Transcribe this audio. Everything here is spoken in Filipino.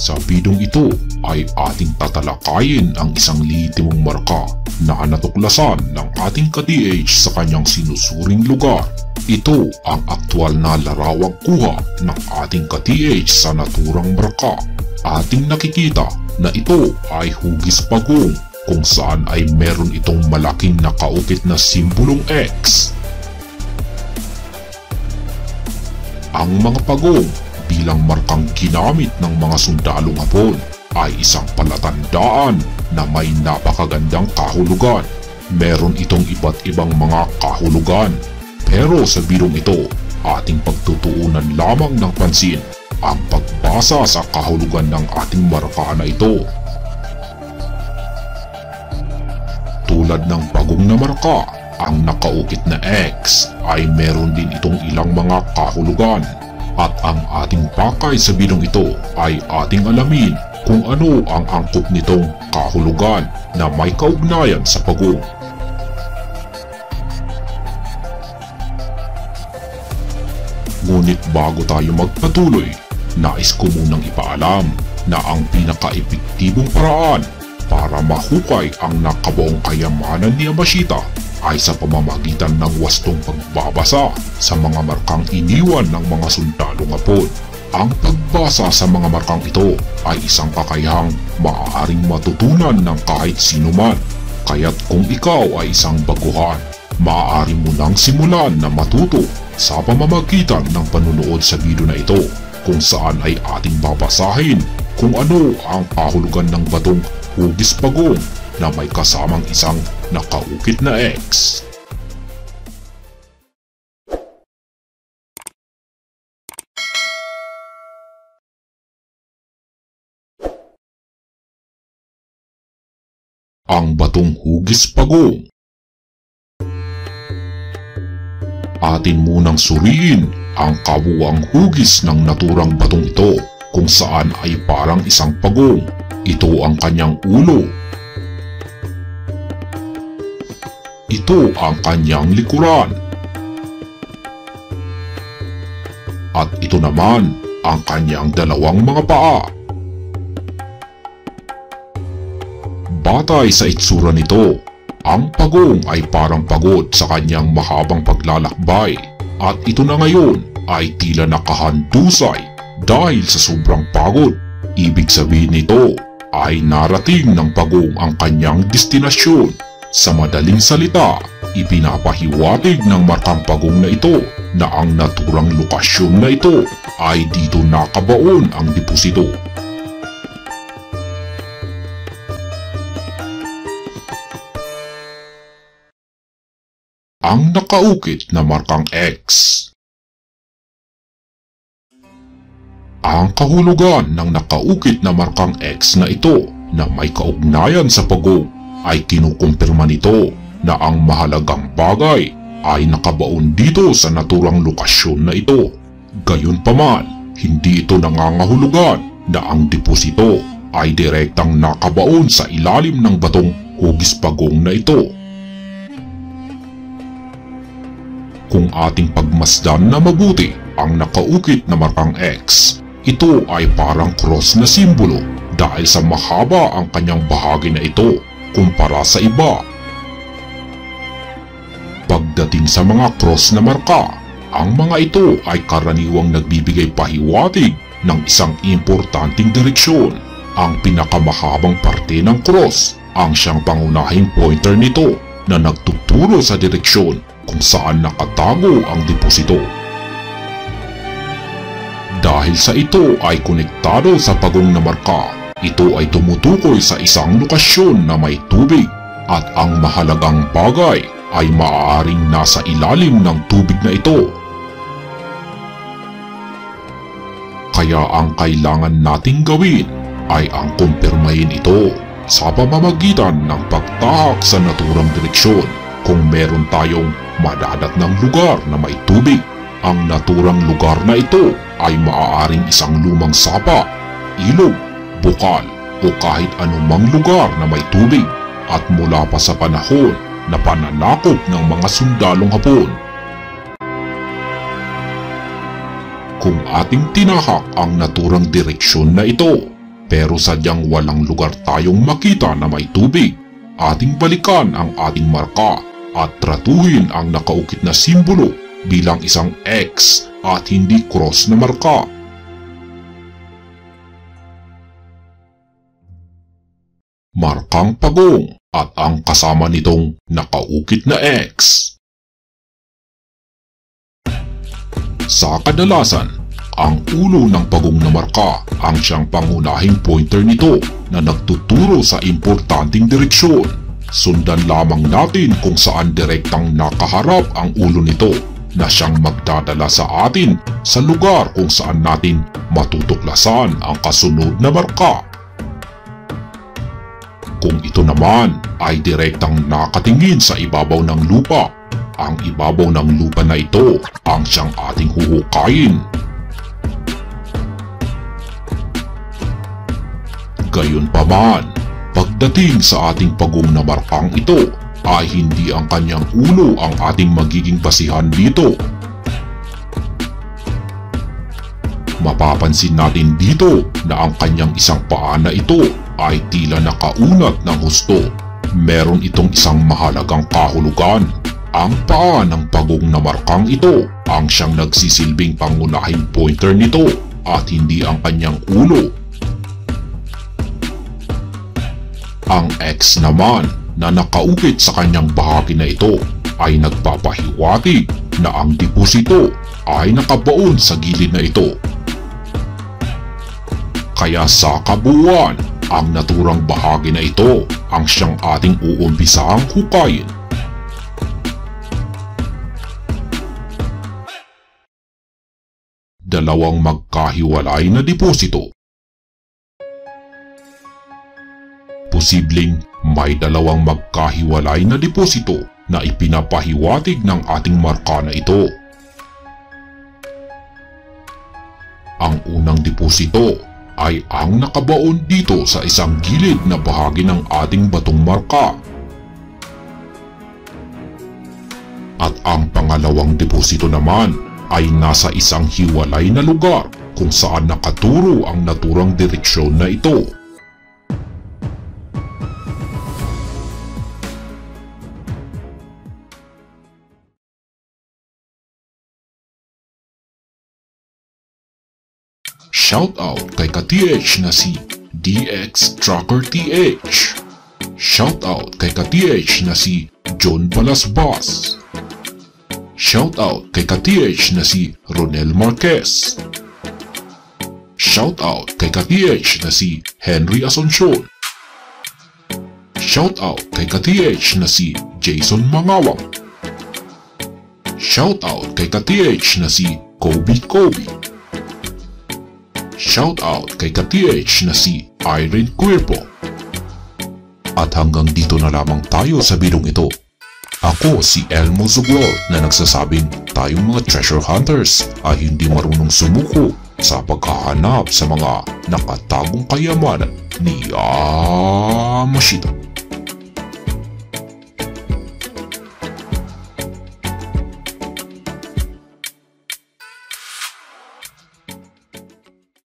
Sa bidong ito ay ating tatalakayin ang isang lehitimong marka na natuklasan ng ating ka-DH sa kanyang sinusuring lugar. Ito ang aktwal na larawang kuha ng ating ka-DH sa naturang marka. Ating nakikita na ito ay hugis pagong kung saan ay meron itong malaking nakaukit na simbolong X. Ang mga pagong bilang markang ginamit ng mga sundalong Hapon ay isang palatandaan na may napakagandang kahulugan. Meron itong iba't ibang mga kahulugan, pero sa bidong ito ating pagtutuunan lamang ng pansin ang pagbasa sa kahulugan ng ating marka na ito. Tulad ng pagong na marka, ang nakaukit na X ay meron din itong ilang mga kahulugan. At ang ating pakay sa bidong ito ay ating alamin kung ano ang angkop nitong kahulugan na may kaugnayan sa pagong. Ngunit bago tayo magpatuloy, nais ko munang ipaalam na ang pinaka-epektibong paraan para mahukay ang nakabuong kayamanan ni Yamashita ay sa pamamagitan ng wastong pagbabasa sa mga markang iniwan ng mga sundalong Hapon. Ang pagbasa sa mga markang ito ay isang kakayahang maaaring matutunan ng kahit sino man. Kaya't kung ikaw ay isang baguhan, maaari mo nang simulan na matuto sa pamamagitan ng panunood sa video na ito, kung saan ay ating babasahin kung ano ang kahulugan ng batong hugis pagong na may kasamang isang nakaukit na X. Ang batong hugis pagong. Atin munang suriin ang kabuuang hugis ng naturang batong ito, kung saan ay parang isang pagong. Ito ang kanyang ulo. Ito ang kanyang likuran. At ito naman ang kanyang dalawang mga paa. Batay sa itsura nito, ang pagong ay parang pagod sa kanyang mahabang paglalakbay. At ito na ngayon ay tila nakahandusay dahil sa sobrang pagod. Ibig sabihin nito ay narating ng pagong ang kanyang destinasyon. Sa madaling salita, ipinapahiwatig ng markang pagong na ito na ang naturang lokasyon na ito ay dito nakabaon ang deposito. Ang nakaukit na markang X. Ang kahulugan ng nakaukit na markang X na ito na may kaugnayan sa pagong ay kinukumpirma nito na ang mahalagang bagay ay nakabaon dito sa naturang lokasyon na ito. Gayunpaman, hindi ito nangangahulugan na ang deposito ay direktang nakabaon sa ilalim ng batong hugis pagong na ito. Kung ating pagmasdan na mabuti ang nakaukit na markang X, ito ay parang cross na simbolo dahil sa mahaba ang kanyang bahagi na ito kumpara sa iba. Pagdating sa mga cross na marka, ang mga ito ay karaniwang nagbibigay pahiwatig ng isang importanteng direksyon. Ang pinakamahabang parte ng cross ang siyang pangunahing pointer nito na nagtuturo sa direksyon kung saan nakatago ang deposito. Dahil sa ito ay konektado sa pagong na marka, ito ay tumutukoy sa isang lokasyon na may tubig at ang mahalagang bagay ay maaaring nasa ilalim ng tubig na ito. Kaya ang kailangan nating gawin ay ang kumpirmahin ito sa pamamagitan ng pagtahak sa naturang direksyon. Kung meron tayong madadatnang lugar na may tubig, ang naturang lugar na ito ay maaaring isang lumang sapa, ilog, bukal o kahit anumang lugar na may tubig at mula pa sa panahon na pananakop ng mga sundalong Hapon. Kung ating tinahak ang naturang direksyon na ito, Pero sadyang walang lugar tayong makita na may tubig. Ating balikan ang ating marka at tratuhin ang nakaukit na simbolo bilang isang X at hindi cross na marka. Markang pagong at ang kasama nitong nakaukit na X. Sa kadalasan, ang ulo ng pagong na marka ang siyang pangunahing pointer nito na nagtuturo sa importanteng direksyon. Sundan lamang natin kung saan direktang nakaharap ang ulo nito na siyang magdadala sa atin sa lugar kung saan natin matutuklasan ang kasunod na marka. Kung ito naman ay direktang nakatingin sa ibabaw ng lupa, ang ibabaw ng lupa na ito ang siyang ating huhukayin. Gayunpaman, pagdating sa ating pagong na markang ito ay hindi ang kanyang ulo ang ating magiging basihan dito. Mapapansin natin dito na ang kanyang isang paa na ito ay tila nakaunat ng husto. Meron itong isang mahalagang kahulugan. Ang paa ng pagong na markang ito ang siyang nagsisilbing pangunahing pointer nito at hindi ang kanyang ulo. Ang X naman na nakaukit sa kanyang bahagi na ito ay nagpapahiwatig na ang deposito ay nakabaon sa gilid na ito. Kaya sa kabuuan, ang naturang bahagi na ito ang siyang ating uumpisang hukayin. Dalawang magkahiwalay na deposito. Posibleng may dalawang magkahiwalay na deposito na ipinapahiwatig ng ating marka na ito. Ang unang deposito ay ang nakabaon dito sa isang gilid na bahagi ng ating batong marka. At ang pangalawang deposito naman ay nasa isang hiwalay na lugar kung saan nakaturo ang naturang direksyon na ito. Shoutout kay ka-TH na si DX Tracker TH. Shoutout kay ka-TH na si John Balasbas. Shoutout kay ka-TH na si Ronel Marquez. Shoutout kay ka-TH na si Henry Asuncion. Shoutout kay ka-TH na si Jason Mangawang. Shoutout kay ka-TH na si Kobe. Shoutout kay ka-TH na si Irene Cuerpo. At hanggang dito na lamang tayo sa bidong ito. Ako si Elmo Zuglor na nagsasabing tayong mga treasure hunters ay hindi marunong sumuko sa paghahanap sa mga nakatagong kayamanan ni Yamashita.